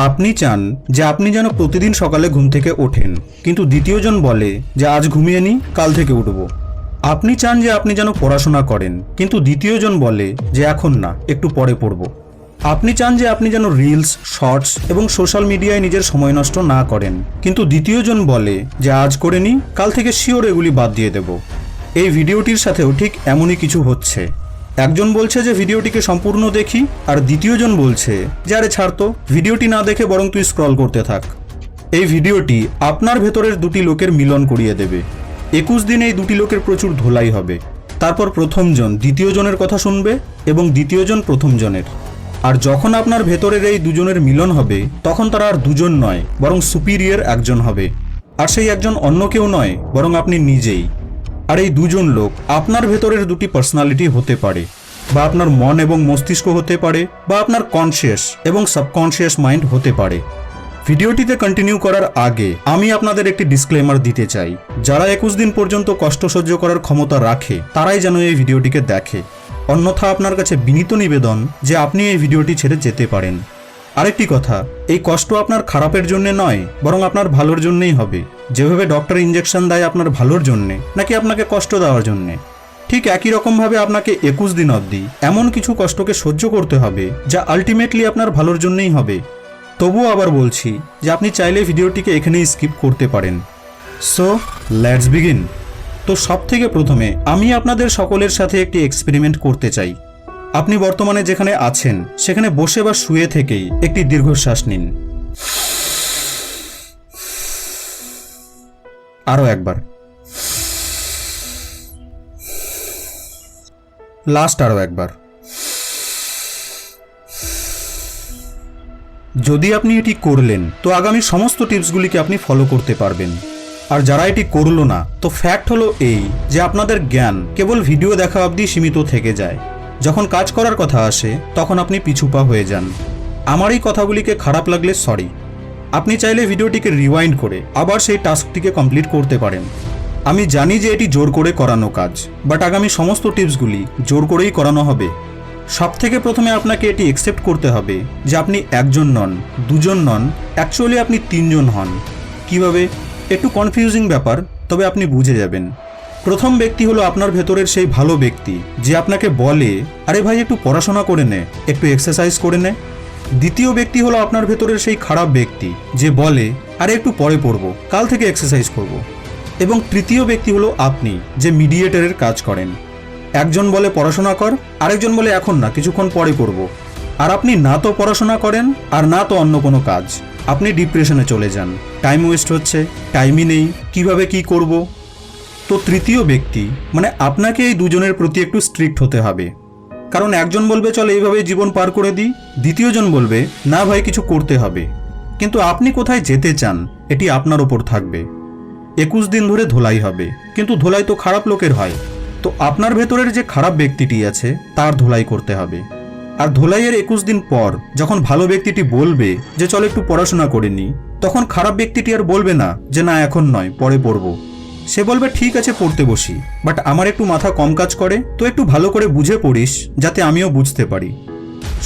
আপনি চান যে আপনি যেন প্রতিদিন সকালে ঘুম থেকে ওঠেন, কিন্তু দ্বিতীয়জন বলে যে আজ ঘুমিয়ে নি, কাল থেকে উঠব। আপনি চান যে আপনি যেন পড়াশোনা করেন, কিন্তু দ্বিতীয়জন বলে যে এখন না, একটু পরে পড়ব। আপনি চান যে আপনি যেন রিলস, শর্টস এবং সোশ্যাল মিডিয়ায় নিজের সময় নষ্ট না করেন, কিন্তু দ্বিতীয়জন বলে যে আজ করে নি, কাল থেকে শিওর এগুলি বাদ দিয়ে দেব। এই ভিডিওটির সাথেও ঠিক এমনই কিছু হচ্ছে। একজন বলছে যে ভিডিওটিকে সম্পূর্ণ দেখি, আর দ্বিতীয়জন বলছে যে আরে ছাড় তো, ভিডিওটি না দেখে বরং তুই স্ক্রল করতে থাক। এই ভিডিওটি আপনার ভেতরের দুটি লোকের মিলন করিয়ে দেবে। 21 দিনে এই দুটি লোকের প্রচুর ধোলাই হবে। তারপর প্রথমজন দ্বিতীয়জনের কথা শুনবে এবং দ্বিতীয়জন প্রথমজনের। আর যখন আপনার ভেতরের এই দুজনের মিলন হবে, তখন তারা আর দুজন নয়, বরং সুপিরিয়র একজন হবে। আর সেই একজন অন্য কেউ নয়, বরং আপনি নিজেই। আর এই দুজন লোক আপনার ভেতরের দুটি পার্সোনালিটি হতে পারে, বা আপনার মন এবং মস্তিষ্ক হতে পারে, বা আপনার কনসিয়াস এবং সাবকনসিয়াস মাইন্ড হতে পারে। ভিডিওটিতে কন্টিনিউ করার আগে আমি আপনাদের একটি ডিসক্লেমার দিতে চাই। যারা 21 দিন পর্যন্ত কষ্ট সহ্য করার ক্ষমতা রাখে, তারাই যেন এই ভিডিওটিকে দেখে। অন্যথা আপনার কাছে বিনীত নিবেদন যে আপনি এই ভিডিওটি ছেড়ে যেতে পারেন। আরেকটি কথা, এই কষ্ট আপনার খারাপের জন্য নয়, বরং আপনার ভালোর জন্যই হবে। যেভাবে ডক্টর ইনজেকশন দেয় আপনার ভালোর জন্যে, নাকি আপনাকে কষ্ট দেওয়ার জন্যে, ঠিক একই রকমভাবে আপনাকে 21 দিন অবধি এমন কিছু কষ্টকে সহ্য করতে হবে যা আলটিমেটলি আপনার ভালোর জন্যই হবে। তবুও আবার বলছি যে আপনি চাইলে ভিডিওটিকে এখানেই স্কিপ করতে পারেন। So let's begin. তো সব থেকে প্রথমে আমি আপনাদের সকলের সাথে একটি এক্সপেরিমেন্ট করতে চাই। আপনি বর্তমানে যেখানে আছেন সেখানে বসে বা শুয়ে থেকেই একটি দীর্ঘশ্বাস নিন। আরও একবার, লাস্ট আরও একবার। যদি আপনি এটি করলেন, তো আগামী সমস্ত টিপসগুলিকে আপনি ফলো করতে পারবেন। আর যারা এটি করলো না, তো ফ্যাক্ট হলো এই যে আপনাদের জ্ঞান কেবল ভিডিও দেখা অবধি সীমিত থেকে যায়। যখন কাজ করার কথা আসে, তখন আপনি পিছুপা হয়ে যান। আমার এই কথাগুলিকে খারাপ লাগলে সরি। আপনি চাইলে ভিডিওটিকে রিওয়াইন্ড করে আবার সেই টাস্কটিকে কমপ্লিট করতে পারেন। আমি জানি যে এটি জোর করে করানো কাজ, বাট আগামী সমস্ত টিপসগুলি জোর করেই করানো হবে। সব থেকে প্রথমে আপনাকে এটি অ্যাকসেপ্ট করতে হবে যে আপনি একজন নন, দুজন নন, অ্যাকচুয়ালি আপনি তিনজন হন। কিভাবে? একটু কনফিউজিং ব্যাপার, তবে আপনি বুঝে যাবেন। প্রথম ব্যক্তি হলো আপনার ভেতরের সেই ভালো ব্যক্তি যে আপনাকে বলে, আরে ভাই একটু পড়াশোনা করে নে, একটু এক্সারসাইজ করে নে। দ্বিতীয় ব্যক্তি হলো আপনার ভেতরের সেই খারাপ ব্যক্তি যে বলে, আরে একটু পরে পড়বো, কাল থেকে এক্সারসাইজ করব। এবং তৃতীয় ব্যক্তি হলো আপনি, যে মিডিয়েটরের কাজ করেন। একজন বলে পড়াশোনা কর, আরেকজন বলে এখন না, কিছুক্ষণ পরে করব। আর আপনি না তো পড়াশোনা করেন, আর না তো অন্য কোনো কাজ। আপনি ডিপ্রেশনে চলে যান, টাইম ওয়েস্ট হচ্ছে, টাইমই নেই, কিভাবে কি করব। তো তৃতীয় ব্যক্তি মানে আপনাকে এই দুজনের প্রতি একটু স্ট্রিক্ট হতে হবে। কারণ একজন বলবে চল এইভাবেই জীবন পার করে দিই, দ্বিতীয়জন বলবে না ভাই কিছু করতে হবে। কিন্তু আপনি কোথায় যেতে চান এটি আপনার ওপর থাকবে। 21 দিন ধরে ধোলাই হবে, কিন্তু ধোলাই তো খারাপ লোকের হয়। তো আপনার ভেতরের যে খারাপ ব্যক্তিটি আছে তার ধোলাই করতে হবে। আর ধোলাইয়ের 21 দিন পর যখন ভালো ব্যক্তিটি বলবে যে চল একটু পড়াশোনা করে নি, তখন খারাপ ব্যক্তিটি আর বলবে না যে না এখন নয়, পরে পড়ব। সে বলবে ঠিক আছে পড়তে বসি, বাট আমার একটু মাথা কম কাজ করে, তো একটু ভালো করে বুঝে পড়িস যাতে আমিও বুঝতে পারি।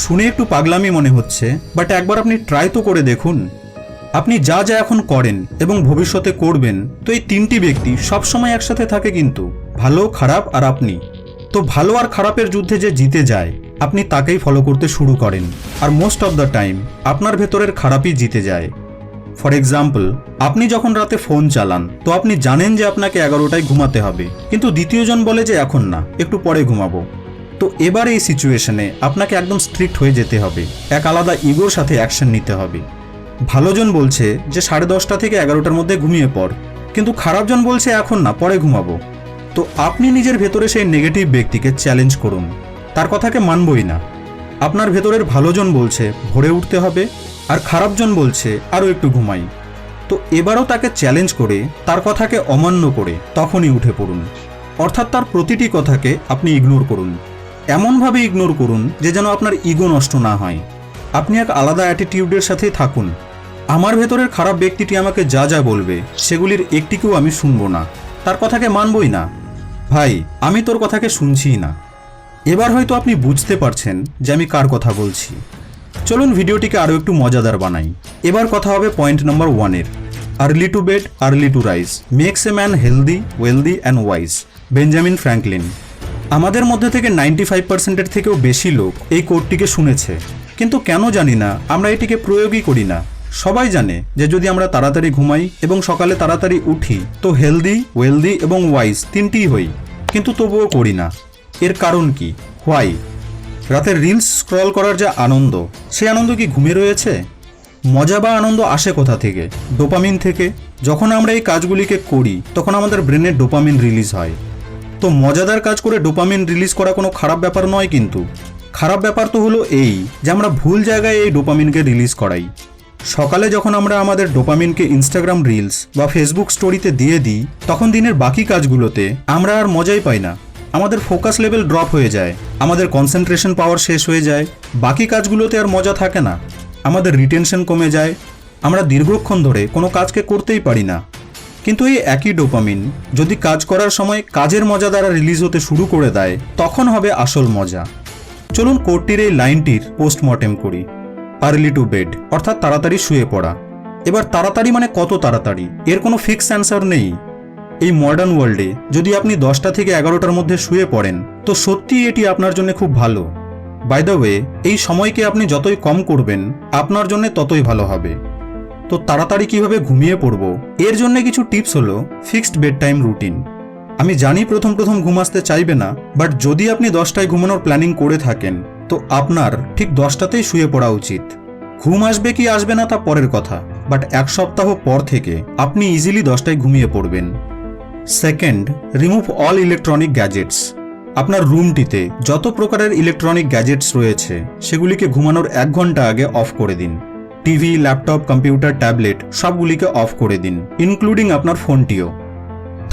শুনে একটু পাগলামি মনে হচ্ছে, বাট একবার আপনি ট্রাই তো করে দেখুন। আপনি যা যা এখন করেন এবং ভবিষ্যতে করবেন, তো এই তিনটি ব্যক্তি সবসময় একসাথে থাকে, কিন্তু ভালো, খারাপ আর আপনি। তো ভালো আর খারাপের যুদ্ধে যে জিতে যায়, আপনি তাকেই ফলো করতে শুরু করেন। আর মোস্ট অফ দ্য টাইম আপনার ভেতরের খারাপই জিতে যায়। ফর এক্সাম্পল, আপনি যখন রাতে ফোন চালান, তো আপনি জানেন যে আপনাকে 11টায় ঘুমাতে হবে, কিন্তু দ্বিতীয়জন বলে যে এখন না, একটু পরে ঘুমাবো। তো এবার এই সিচুয়েশনে আপনাকে একদম স্ট্রিক্ট হয়ে যেতে হবে, এক আলাদা ইগোর সাথে অ্যাকশন নিতে হবে। ভালোজন বলছে যে 10:30 থেকে 11টার মধ্যে ঘুমিয়ে পড়, কিন্তু খারাপজন বলছে এখন না, পরে ঘুমাবো। তো আপনি নিজের ভেতরে সেই নেগেটিভ ব্যক্তিকে চ্যালেঞ্জ করুন, তার কথাকে মানবই না। আপনার ভেতরের ভালোজন বলছে ভোরে উঠতে হবে, আর খারাপজন বলছে আরও একটু ঘুমাই। তো এবারও তাকে চ্যালেঞ্জ করে, তার কথাকে অমান্য করে তখনই উঠে পড়ুন। অর্থাৎ তার প্রতিটি কথাকে আপনি ইগনোর করুন, এমনভাবে ইগনোর করুন যে যেন আপনার ইগো নষ্ট না হয়। আপনি এক আলাদা অ্যাটিটিউডের সাথে থাকুন। আমার ভেতরের খারাপ ব্যক্তিটি আমাকে যা যা বলবে সেগুলির একটিকেও আমি শুনবো না, তার কথাকে মানবই না। ভাই আমি তোর কথাকে শুনছিই না। এবার হয়তো আপনি বুঝতে পারছেন যে আমি কার কথা বলছি। চলুন ভিডিওটিকে আরও একটু মজাদার বানাই। এবার কথা হবে পয়েন্ট নাম্বার 1-এর। Early to bed, early to rise makes a man healthy, wealthy and wise. Benjamin Franklin. আমাদের মধ্যে থেকে 95%-এর থেকেও বেশি লোক এই কোটটিকে শুনেছে, কিন্তু কেন জানি না আমরা এটিকে প্রয়োগই করি না। সবাই জানে যে যদি আমরা তাড়াতাড়ি ঘুমাই এবং সকালে তাড়াতাড়ি উঠি তো হেলদি, ওয়েলদি এবং ওয়াইজ তিনটিই হই, কিন্তু তবুও করি না। এর কারণ কি? হোয়াই? রাতের রিলস স্ক্রল করার যা আনন্দ, সে আনন্দ কি ঘুমে রয়েছে? মজা বা আনন্দ আসে কোথা থেকে? ডোপামিন থেকে। যখন আমরা এই কাজগুলিকে করি তখন আমাদের ব্রেনে ডোপামিন রিলিজ হয়। তো মজাদার কাজ করে ডোপামিন রিলিজ করা কোনো খারাপ ব্যাপার নয়, কিন্তু খারাপ ব্যাপার তো হলো এই যে আমরা ভুল জায়গায় এই ডোপামিনকে রিলিজ করাই। সকালে যখন আমরা আমাদের ডোপামিনকে ইনস্টাগ্রাম রিলস বা ফেসবুক স্টোরিতে দিয়ে দিই তখন দিনের বাকি কাজগুলোতে আমরা আর মজাই পাই না। আমাদের ফোকাস লেভেল ড্রপ হয়ে যায়, আমাদের কনসেন্ট্রেশন পাওয়ার শেষ হয়ে যায়, বাকি কাজগুলোতে আর মজা থাকে না, আমাদের রিটেনশন কমে যায়, আমরা দীর্ঘক্ষণ ধরে কোনো কাজকে করতেই পারি না। কিন্তু এই একই ডোপামিন যদি কাজ করার সময় কাজের মজা দ্বারা রিলিজ হতে শুরু করে দেয় তখন হবে আসল মজা। চলুন কোটটির এই লাইনটির পোস্টমর্টেম করি। আর্লি টু বেড অর্থাৎ তাড়াতাড়ি শুয়ে পড়া। এবার তাড়াতাড়ি মানে কত তাড়াতাড়ি? এর কোনো ফিক্স অ্যান্সার নেই। এই মডার্ন ওয়ার্ল্ডে যদি আপনি 10টা থেকে 11টার মধ্যে শুয়ে পড়েন তো সত্যিই এটি আপনার জন্য খুব ভালো। বাই দ্য ওয়ে, এই সময়কে আপনি যতই কম করবেন আপনার জন্য ততই ভালো হবে। তো তাড়াতাড়ি কিভাবে ঘুমিয়ে পড়ব এর জন্য কিছু টিপস হলো ফিক্সড বেড টাইম রুটিন। আমি জানি প্রথম ঘুম আসতে চাইবে না, বাট যদি আপনি 10টায় ঘুমানোর প্ল্যানিং করে থাকেন তো আপনার ঠিক 10টাতেই শুয়ে পড়া উচিত। ঘুম আসবে কি আসবে না তা পরের কথা, বাট 1 সপ্তাহ পর থেকে আপনি ইজিলি 10টায় ঘুমিয়ে পড়বেন। Second, remove all electronic gadgets. আপনার রুমটিতে যত প্রকারের ইলেকট্রনিক গ্যাজেটস রয়েছে সেগুলিকে ঘুমানোর 1 ঘন্টা আগে অফ করে দিন। টিভি, ল্যাপটপ, কম্পিউটার, ট্যাবলেট সবগুলিকে অফ করে দিন, ইনক্লুডিং আপনার ফোনটিও।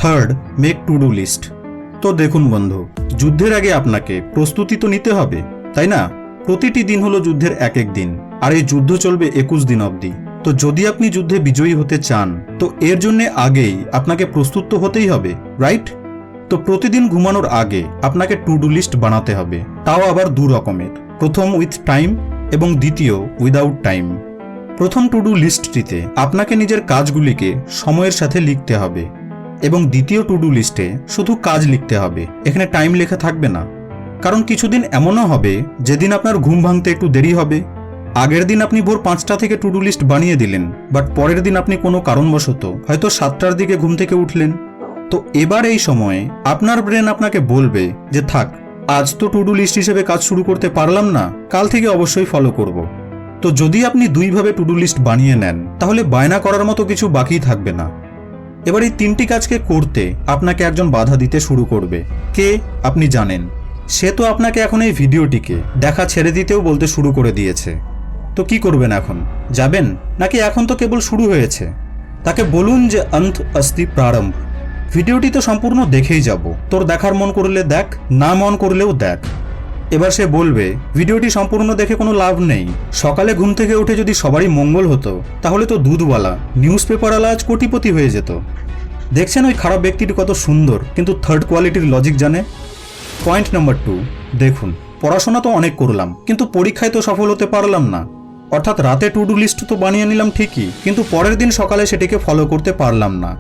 Third, make to do list. তো দেখুন বন্ধু, যুদ্ধের আগে আপনাকে প্রস্তুতি তো নিতে হবে, তাই না? প্রতিটি দিন হলো যুদ্ধের এক দিন, আর এই যুদ্ধ চলবে 21 দিন অবধি। তো যদি আপনি যুদ্ধে বিজয়ী হতে চান তো এর জন্য আগেই আপনাকে প্রস্তুত তো হতেই হবে, রাইট? তো প্রতিদিন ঘুমানোর আগে আপনাকে টু ডু লিস্ট বানাতে হবে, তাও আবার 2 রকমের। প্রথম উইথ টাইম এবং দ্বিতীয় উইদাউট টাইম। প্রথম টু ডু লিস্টটিতে আপনাকে নিজের কাজগুলিকে সময়ের সাথে লিখতে হবে এবং দ্বিতীয় টু ডু লিস্টে শুধু কাজ লিখতে হবে, এখানে টাইম লেখা থাকবে না। কারণ কিছুদিন এমনও হবে যেদিন আপনার ঘুম ভাঙতে একটু দেরি হবে। আগের দিন আপনি ভোর 5টা থেকে টু ডু লিস্ট বানিয়ে দিলেন, বাট পরের দিন আপনি কোনো কারণবশত হয়তো 7টার দিকে ঘুম থেকে উঠলেন। তো এবার এই সময়ে আপনার ব্রেন আপনাকে বলবে যে থাক, আজ তো টু ডু লিস্ট হিসেবে কাজ শুরু করতে পারলাম না, কাল থেকে অবশ্যই ফলো করব। তো যদি আপনি 2 ভাবে টু ডু লিস্ট বানিয়ে নেন তাহলে বায়না করার মতো কিছু বাকি থাকবে না। এবার এই 3টি কাজকে করতে আপনাকে একজন বাধা দিতে শুরু করবে। কে? আপনি জানেন। সে তো আপনাকে এখন এই ভিডিওটিকে দেখা ছেড়ে দিতেও বলতে শুরু করে দিয়েছে। তো কি করবেন এখন? যাবেন নাকি এখন তো কেবল শুরু হয়েছে? তাকে বলুন যে অন্ত অস্তি প্রারম্ভ। ভিডিওটি তো সম্পূর্ণ দেখেই যাব, তোর দেখার মন করলে দেখ, না মন করলেও দেখ। এবার সে বলবে ভিডিওটি সম্পূর্ণ দেখে কোনো লাভ নেই। সকালে ঘুম থেকে উঠে যদি সবারই মঙ্গল হতো তাহলে তো দুধওয়ালা, নিউজ পেপারওয়ালা আজ কোটিপতি হয়ে যেত। দেখছেন ওই খারাপ ব্যক্তিটি কত সুন্দর কিন্তু থার্ড কোয়ালিটির লজিক জানে। পয়েন্ট নাম্বার 2, দেখুন পড়াশোনা তো অনেক করলাম কিন্তু পরীক্ষায় তো সফল হতে পারলাম না। অর্থাৎ রাতে টু ডু লিস্ট তো বানিয়ে নিলাম ঠিকই, কিন্তু পরের দিন সকালে সেটিকে ফলো করতে পারলাম না।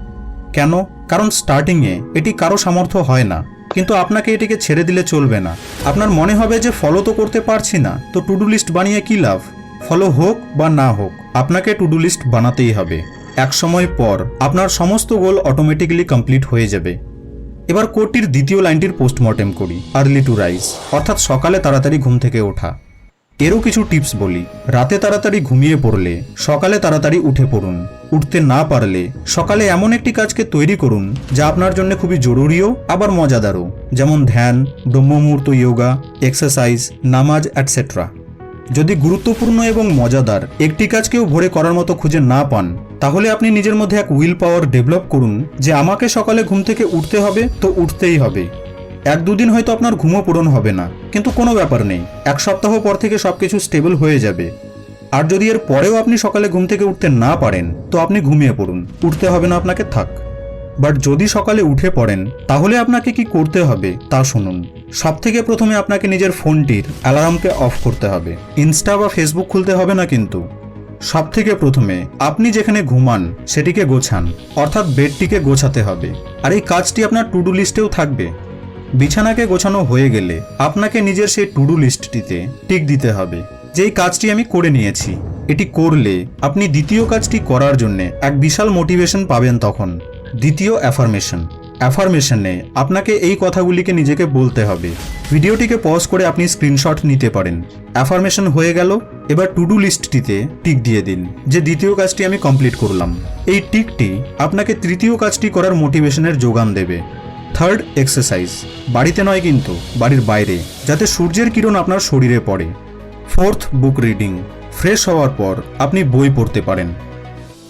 কেন? কারণ স্টার্টিংয়ে এটি কারো সামর্থ্য হয় না, কিন্তু আপনাকে এটিকে ছেড়ে দিলে চলবে না। আপনার মনে হবে যে ফলো তো করতে পারছি না, তো টু ডু লিস্ট বানিয়ে কি লাভ? ফলো হোক বা না হোক আপনাকে টু ডু লিস্ট বানাতেই হবে। এক সময় পর আপনার সমস্ত গোল অটোমেটিক্যালি কমপ্লিট হয়ে যাবে। এবার কোটটির দ্বিতীয় লাইনটির পোস্টমর্টেম করি। আর্লি টু রাইজ অর্থাৎ সকালে তাড়াতাড়ি ঘুম থেকে ওঠা। এরও কিছু টিপস বলি। রাতে তাড়াতাড়ি ঘুমিয়ে পড়লে সকালে তাড়াতাড়ি উঠে পড়ুন। উঠতে না পারলে সকালে এমন একটি কাজকে তৈরি করুন যা আপনার জন্য খুবই জরুরিও আবার মজাদারও, যেমন ধ্যান, ব্রহ্মমুহূর্ত যোগা, এক্সারসাইজ, নামাজ এটসেট্রা। যদি গুরুত্বপূর্ণ এবং মজাদার একটি কাজকেও ভোরে করার মতো খুঁজে না পান তাহলে আপনি নিজের মধ্যে এক উইল পাওয়ার ডেভেলপ করুন যে আমাকে সকালে ঘুম থেকে উঠতে হবে তো উঠতেই হবে। 1-2 দিন হয়তো আপনার ঘুমও পূরণ হবে না, কিন্তু কোনো ব্যাপার নেই, 1 সপ্তাহ পর থেকে সবকিছু স্টেবল হয়ে যাবে। আর যদি এর পরেও আপনি সকালে ঘুম থেকে উঠতে না পারেন তো আপনি ঘুমিয়ে পড়ুন, উঠতে হবে না আপনাকে, থাক। বাট যদি সকালে উঠে পড়েন তাহলে আপনাকে কি করতে হবে তা শুনুন। সবথেকে প্রথমে আপনাকে নিজের ফোনটির অ্যালার্মকে অফ করতে হবে। ইনস্টা বা ফেসবুক খুলতে হবে না কিন্তু। সবথেকে প্রথমে আপনি যেখানে ঘুমান সেটিকে গোছান, অর্থাৎ বেডটিকে গোছাতে হবে। আর এই কাজটি আপনার টু ডু লিস্টেও থাকবে। বিছানাকে গোছানো হয়ে গেলে আপনাকে নিজের সেই টু ডু লিস্টটিতে টিক দিতে হবে যে এই কাজটি আমি করে নিয়েছি। এটি করলে আপনি দ্বিতীয় কাজটি করার জন্য এক বিশাল মোটিভেশন পাবেন। তখন দ্বিতীয় অ্যাফার্মেশনে আপনাকে এই কথাগুলিকে নিজেকে বলতে হবে। ভিডিওটিকে পজ করে আপনি স্ক্রিনশট নিতে পারেন। অ্যাফার্মেশন হয়ে গেল, এবার টু ডু লিস্টটিতে টিক দিয়ে দিন যে দ্বিতীয় কাজটি আমি কমপ্লিট করলাম। এই টিকটি আপনাকে তৃতীয় কাজটি করার মোটিভেশনের যোগান দেবে। থার্ড এক্সারসাইজ, বাড়িতে নয় কিন্তু বাড়ির বাইরে, যাতে সূর্যের কিরণ আপনার শরীরে পড়ে। Fourth, book reading. ফ্রেশ হওয়ার পর আপনি বই পড়তে পারেন।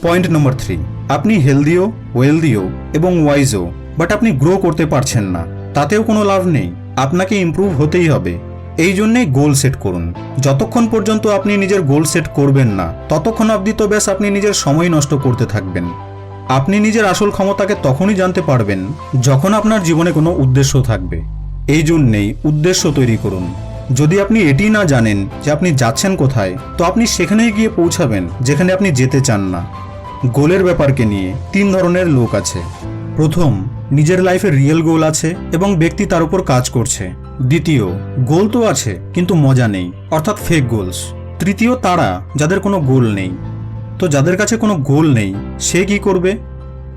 পয়েন্ট নম্বর 3, আপনি হেলদিও, ওয়েলদিও এবং ওয়াইজও, বাট আপনি গ্রো করতে পারছেন না। তাতেও কোনো লাভ নেই, আপনাকে ইমপ্রুভ হতেই হবে। এই জন্যেই গোল সেট করুন। যতক্ষণ পর্যন্ত আপনি নিজের গোল সেট করবেন না ততক্ষণ অবধি তো ব্যাস আপনি নিজের সময় নষ্ট করতে থাকবেন। আপনি নিজের আসল ক্ষমতাকে তখনই জানতে পারবেন যখন আপনার জীবনে কোনো উদ্দেশ্য থাকবে। এই জন্যেই উদ্দেশ্য তৈরি করুন। যদি আপনি এটি না জানেন যে আপনি যাচ্ছেন কোথায়, তো আপনি সেখানেই গিয়ে পৌঁছাবেন যেখানে আপনি যেতে চান না। গোলের ব্যাপারকে নিয়ে 3 ধরনের লোক আছে। প্রথম, নিজের লাইফে রিয়েল গোল আছে এবং ব্যক্তি তার উপর কাজ করছে। দ্বিতীয়, গোল তো আছে কিন্তু মজা নেই, অর্থাৎ ফেক গোলস। তৃতীয়, তারা যাদের কোনো গোল নেই। তো যাদের কাছে কোনো গোল নেই সে কি করবে?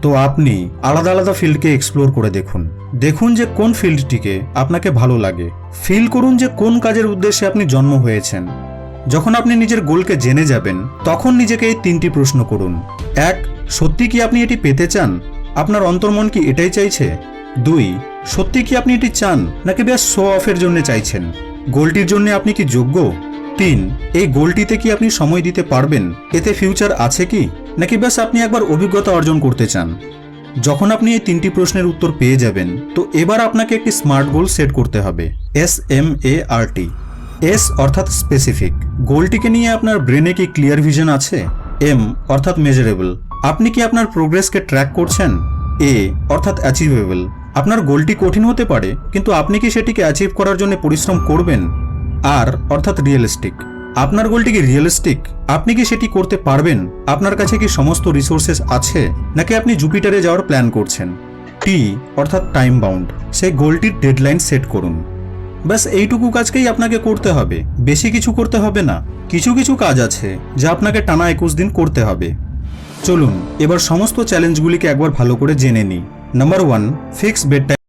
তো আপনি আলাদা আলাদা ফিল্ডকে এক্সপ্লোর করে দেখুন। দেখুন যে কোন ফিল্ডটিকে আপনাকে ভালো লাগে। ফিল করুন যে কোন কাজের উদ্দেশ্যে আপনি জন্ম হয়েছেন। যখন আপনি নিজের গোলকে জেনে যাবেন তখন নিজেকে এই 3টি প্রশ্ন করুন। 1, সত্যি কি আপনি এটি পেতে চান? আপনার অন্তর্মন কি এটাই চাইছে? 2, সত্যি কি আপনি এটি চান নাকি ব্যাস শো অফের জন্য চাইছেন? গোলটির জন্য আপনি কি যোগ্য? 3, এই গোলটিতে কি আপনি সময় দিতে পারবেন? এতে ফিউচার আছে কি, নাকি ব্যাস আপনি একবার অভিজ্ঞতা অর্জন করতে চান? যখন আপনি এই 3টি প্রশ্নের উত্তর পেয়ে যাবেন তো এবার আপনাকে একটি স্মার্ট গোল সেট করতে হবে। SMART। S অর্থাৎ স্পেসিফিক, গোলটিকে নিয়ে আপনার ব্রেনে কি ক্লিয়ার ভিশন আছে? M অর্থাৎ মেজারেবল, আপনি কি আপনার প্রোগ্রেসকে ট্র্যাক করছেন? A অর্থাৎ অ্যাচিভেবল, আপনার গোলটি কঠিন হতে পারে কিন্তু আপনি কি সেটিকে অ্যাচিভ করার জন্য পরিশ্রম করবেন? R অর্থাৎ রিয়েলিস্টিক, আপনার গোলটি কি রিয়েলিস্টিক? আপনি কি সেটি করতে পারবেন? আপনার কাছে কি সমস্ত রিসোর্সেস আছে, নাকি আপনি জুপিটারে যাওয়ার প্ল্যান করছেন? T অর্থাৎ টাইম বাউন্ড, সেই গোলটির ডেডলাইন সেট করুন। ব্যাস এইটুকু কাজকেই আপনাকে করতে হবে, বেশি কিছু করতে হবে না। কিছু কিছু কাজ আছে যা আপনাকে টানা 21 দিন করতে হবে। চলুন এবার সমস্ত চ্যালেঞ্জগুলিকে একবার ভালো করে জেনে নিই। Number 1, fix bed time.